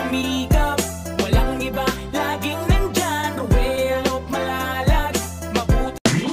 sumikap. Walang iba, laging nandyan. Well, malalag, mabuti.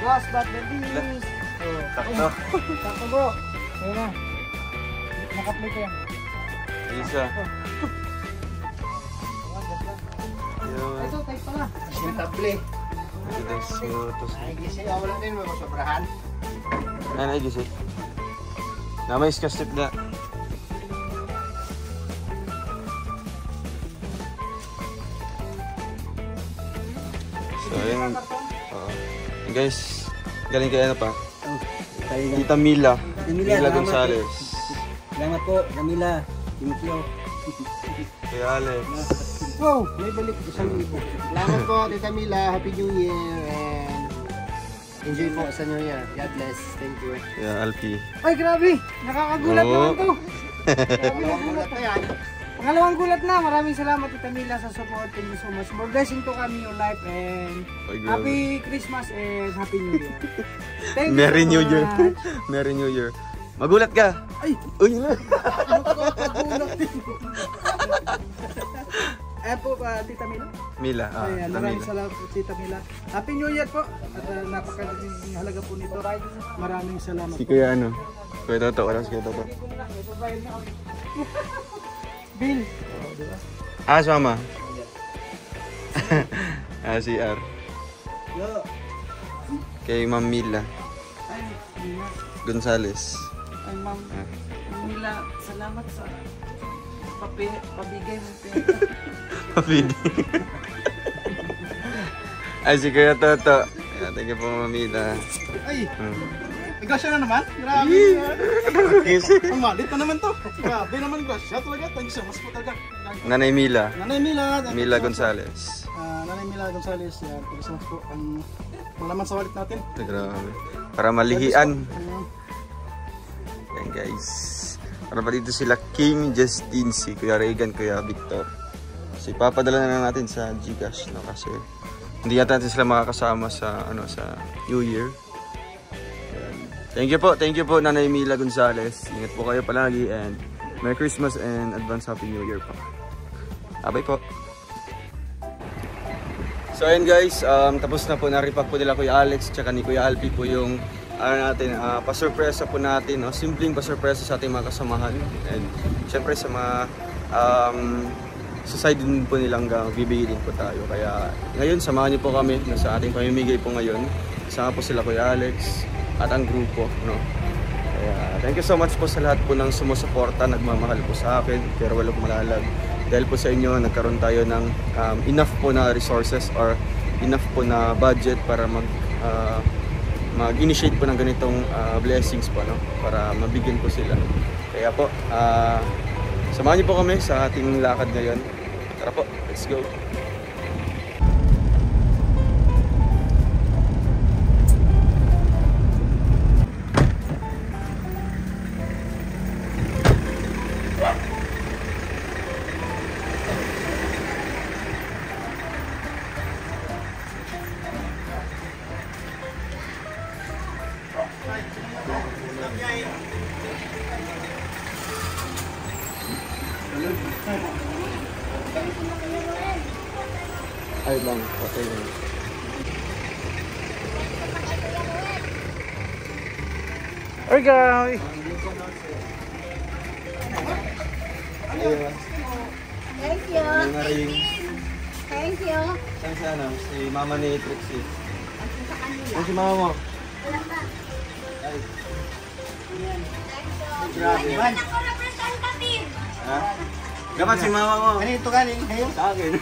Last but not least. Sakto. Sakto bro. Ayun na. Naka-play ko yan. Isa. Ito, type pala. Yung table. Ay, kasi wala din mo sobrahan. Ay, gising. Namay iskastip na. So, ayun. Guys, galing kay ano pa? Tita Mila. Mila Gonzales. Salamat po, Camila. Thank you. Kay Alex. Wow, may balik 1,000. Salamat po, Tita Mila. Happy New Year and enjoy po sa New Year. God bless. Thank you. Kay Alpi. Ay, grabe. Nakakagulat Oo. naman to. Grabe, nagulat na yan. Pangalawang gulat na. Maraming salamat Tita Mila sa support. Thank you so much. More blessing to kami your life and Ay, grabe. Happy Christmas and Happy New Year. Thank you Merry so New Year. much. Merry New Year. Magulat ka. Ay, Uy, nakakagulat din. Ayan po, Tita Mila. Mila. Ayan, Tita maraming Mila. salamat po, Tita Mila. Happy New Year po. At napakalaking halaga po nito. Maraming salamat Si po. Kuya ano? Kuya Toto. Wala si Kuya Toto. Bill. Ah, sama. Si R. Yo. Kay Ma'am Mila Ay, Mila. Gonzales. Ay, Ma'am. Mila, salamat sa pabigay mo pera. Pabidi. Ay, si Kuya Toto. Ayan, thank you po, Ma'am Mila. Ay, grasya na naman. Grabe. Ang malit na naman to. Grabe naman grasya talaga. Thank you so much po talaga. Nanay Mila. Nanay Mila. Mila Gonzales. Nanay Mila Gonzales. Yan, thank you so much po. Ang laman sa wallet natin. Grabe. Para malihian. Yan guys. Para pa dito sila King Justin, si Kuya Regan, Kuya Victor. So ipapadala na natin sa GCash, no, kasi hindi natin sila makakasama sa sa New Year. Yan. Thank you po Nanay Mila Gonzales. Ingat po kayo palagi and Merry Christmas and advance Happy New Year pa. Bye po. So ayun guys, tapos na po, na-repack po nila Kuya Alex tsaka ni Kuya Alpi po yung pa-surpresa po natin, no? Simpleng pa-surpresa sa ating mga kasamahan and syempre sa mga sa side din po nilang bibigay din po tayo. Kaya ngayon samahan niyo po kami sa ating pamimigay po ngayon. Kasama po sila Kuya Alex at ang grupo, no? Kaya thank you so much po sa lahat po ng sumusuporta, nagmamahal po sa akin, pero walang malalag. Dahil po sa inyo, nagkaroon tayo ng enough po na resources or enough po na budget para mag-initiate po ng ganitong blessings po, no? Para mabigyan po sila. Kaya po, samahan niyo po kami sa ating lakad ngayon. Tara po, let's go! Ay lang, okay lang. Ay, guys. Thank you. Maring, Thank you. saan si ano? Si mama ni Trixie. Sa kanila. Saan si mama mo? Wala pa. Ay, Thank you. grabe. Hindi ako representative. Ha? Dapat si mama mo. Ano ito galing? Ayun. Sa akin.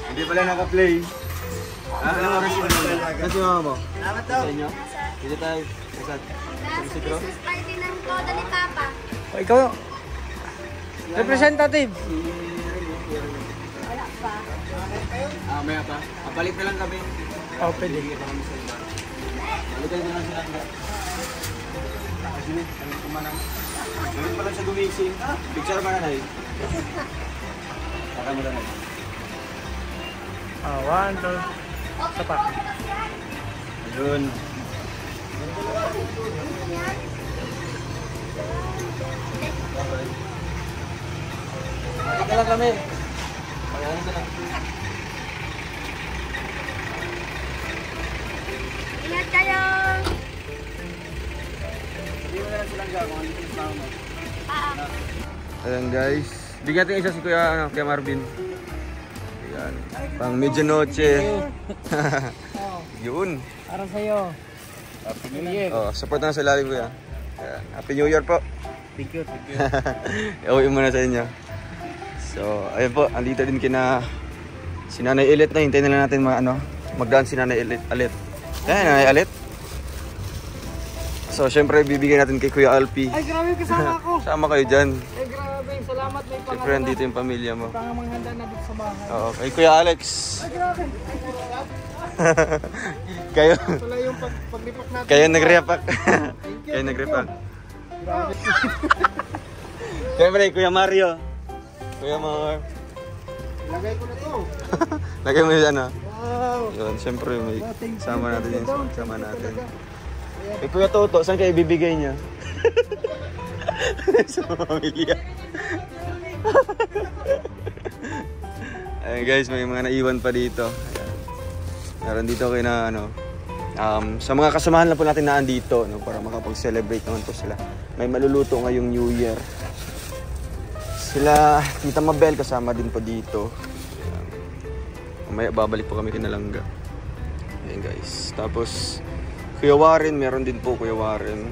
Hindi pala naka-play. Anong oras mo? Saan si mama mo? Salamat daw. Sa inyo? Dito tayo. Saan? Last Christmas party ng Toda ni Papa. O, ikaw, representative. Wala pa. Maya pa. Balik na lang kami. Oh, pwede. Balikan na lang sila. Kasi kami kumanang. Ngayon pa lang siya gumising. Picture ba na na eh? Saka mo lang eh. 1, 2. Isa pa. Ayun. Balik na lang kami. Pagyanan na lang. Ingat kayo. Ayan guys. Bigyan natin isa si Kuya Marvin. Ayan. Pang medianoche. Yun. Para sa'yo. Happy New Year. Oh, support na sa lalim Kuya. Ayan. Happy New Year po. Thank you. Iuwi muna sa inyo. So, ayun po. Andito din kina si Nanay Elit na. Hintayin na lang natin magdaan si Nanay Elit. Ayan, Nanay Elit. So, syempre, bibigyan natin kay Kuya Alpi. Ay, grabe, kasama ako. Sama kayo dyan. Ay, grabe. Salamat. May Syempre, andito yung pamilya mo. pangamanghanda na dito sa bahay. Oo, kay Kuya Alex. Ay, grabe. Kayo, Wala yung paglipak natin. kayo nag-repack. Kayo nag-repack. Grabe. Syempre, Kuya Mario. Kuya Mar. Lagay ko na to. Lagay mo yun, ano? Wow. Yun, syempre, may sama natin yun. Sama natin. Talaga. Eh, Kuya Toto, saan kayo ibibigay niya? Sa pamilya. Ayun guys, may mga naiwan pa dito. Ayan. Meron dito kayo na sa mga kasamahan lang po natin na andito, no, para makapag-celebrate naman po sila. May maluluto ngayong New Year. Sila, Tita Mabel kasama din po dito. Ayan. Mamaya babalik po kami kinalangga. Ayan guys. Tapos Kuya Warren, meron din po Kuya Warren.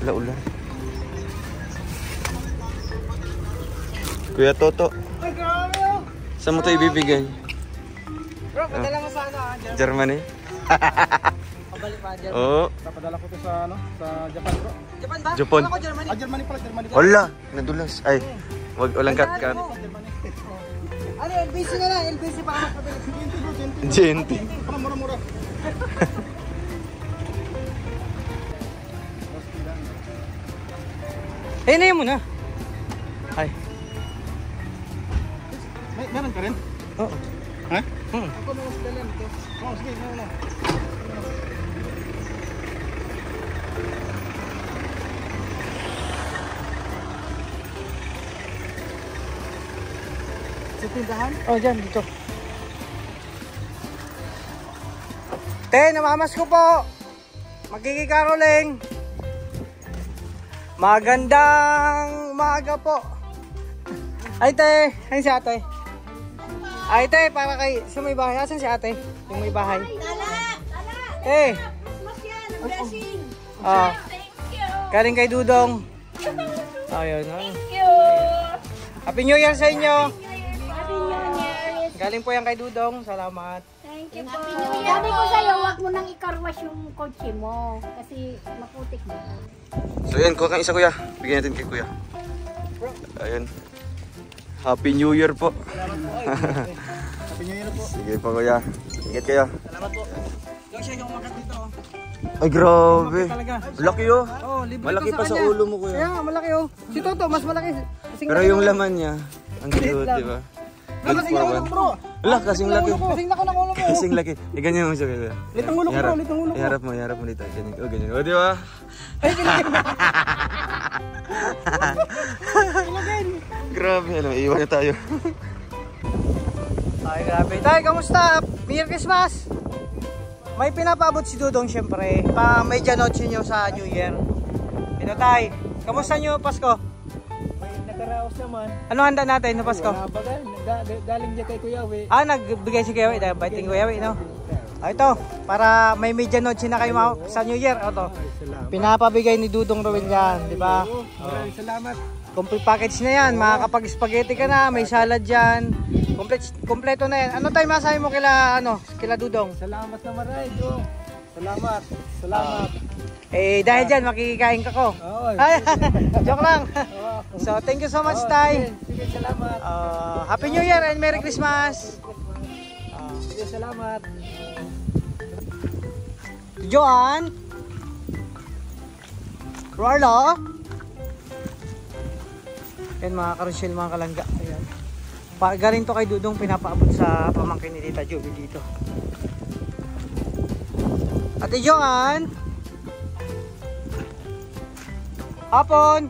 Ula-ula. Kuya Toto, Ay, grabe. Oh. saan mo ito ibibigay? Bro, padala mo sana. Germany? Pabalik pa, Germany. Oo. Papadala ko to sa sa Japan, bro. Japan ba? Japan. Ako, Germany. Germany pala, Germany. Wala, nadulas. Ay, walang cut. Ano, LBC na lang. LBC pa mas mabilis. Genti. Mura-mura. Hinay mo na. Ay. Meron ka rin? Oo. Ha? Ako na mas dalan ito. Oh, sige, meron na. Sa tindahan? Oh, dyan, dito. Te, namamas ko po. Magkikikaroling. Magandang umaga po. Ay, te. Ayun si ate. Ay, te, para kay... Sa may bahay. Asan si ate? Yung may bahay. Lala! Eh. Mas yan! Ang blessing! Ah, Thank you! galing kay Dudong. Ayun. Thank you! Happy New Year sa inyo. Happy New Year! Galing po yan kay Dudong. Salamat. Thank you po! Sabi ko sa'yo, huwag mo nang ikarwash yung kotse mo. Kasi maputik mo. So yan, kuha kang isa kuya. Bigyan natin kay kuya. Ayun. Happy New Year po. Happy New Year po. Sige po kuya. Ingat kayo. Salamat po. Yung siya yung umakat dito. Ay grabe. Talaga. Laki oh. Oh, libre Malaki to pa sa kanya. ulo mo kuya. Kaya nga, malaki oh. Si Toto, mas malaki. Kasing Pero laki yung ng- laman niya, ang cute, lang. di ba? Bro, kasing laki ng bro. Wala, kasing laki. Kasing laki ng ulo mo. Kasing laki. Eh, ganyan mo siya kuya. Litong ulo ko, bro. Litong ulo ko. Iharap mo dito. Ganyan. Oh, ganyan. Oh, di ba? Ay, kinagin. Grabe, iwan na tayo. Ay, grabe. Tay, kamusta? Merry Christmas! May pinapaabot si Dudong syempre. Pa may Janoche nyo sa New Year. Ito tay, kamusta nyo Pasko? May nakaraos naman. Ano handa natin na Pasko? Wala ba galing dyan kay Kuya We. Ah, nagbigay si Kuya Wi. Baiting Kuya Wi, no? Ah, ito, para may Janoche na kayo sa New Year. Ito, Salamat. pinapabigay ni Dudong Rowin yan, di ba? Maraming salamat. Complete package na yan. Makakapag-spaghetti ka na, may salad dyan. Kompleto na yan. Ano tayo masabi mo kila Dudong? Salamat na maray, Jo. Salamat. Salamat. Eh, dahil dyan, makikikain ka ko. Oo. Ay, joke lang. So, thank you so much, Tay. Sige, salamat. Happy New Year and Merry Christmas. Sige, salamat. Joan. Rarlo. Yan mga karusyel, mga kalangga. Ayan. Galing to kay Dudong, pinapaabot sa pamangkin ni Tita Joey dito. Ate Joan. Hapon.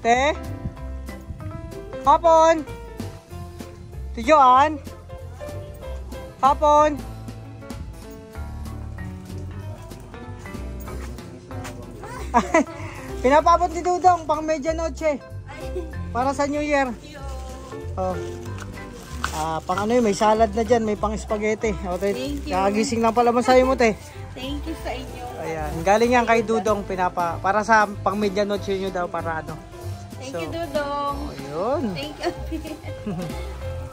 Te. Hapon. Si Joan. Hapon. Pinapabot ni Dudong pang medianoche. Para sa New Year. Oh. Pang ano yun, may salad na dyan, may pang spaghetti. O, Thank you. kakagising lang pala masayo mo, te. Thank you sa inyo. Ayan, galing yan kay Dudong, para sa pang medianoche nyo daw, para ano. Thank you, Dudong. Ayun. Thank you.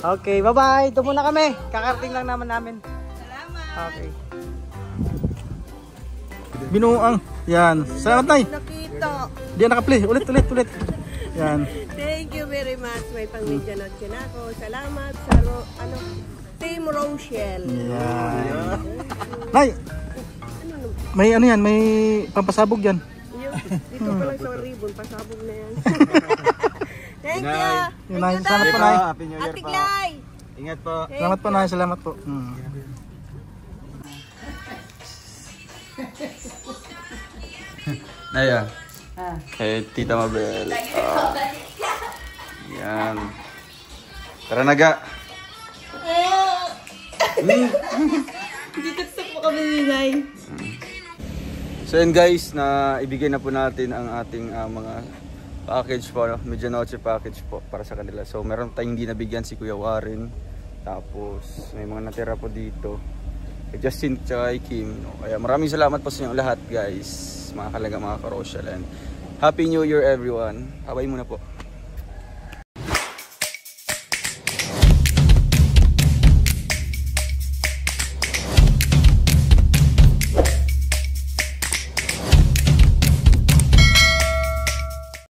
Okay, bye-bye. Ito muna kami. Kakarating lang namin. Salamat. Okay. Binuang. Yan. Salamat, Nay. Nakita. Di nakapli. Ulit. Yan. Thank you very much. May pang-medianoche na ako. Salamat sa Team Rochelle. Yan. Nay, may ano yan, may pampasabog yan. Dito pa lang sa ribbon, pasabog na yan. Thank you. Yun, Nay. Salamat po, Nay. Happy New Year Ate po. Glay. Ingat po. Salamat po, Nay. Salamat po. Naya. Kay Tita Mabel. Yan. Tara na ga. Dito po kami ni Nay. So yun guys, na ibigay na po natin ang ating mga package po, no? Medianoche package po para sa kanila. So meron tayong hindi nabigyan si Kuya Warren. Tapos may mga natira po dito. Kay Justin at kay Kim. No? Kaya maraming salamat po sa inyo lahat guys. Mga kalaga, mga ka-Rochelle. And Happy New Year everyone. Habay muna po.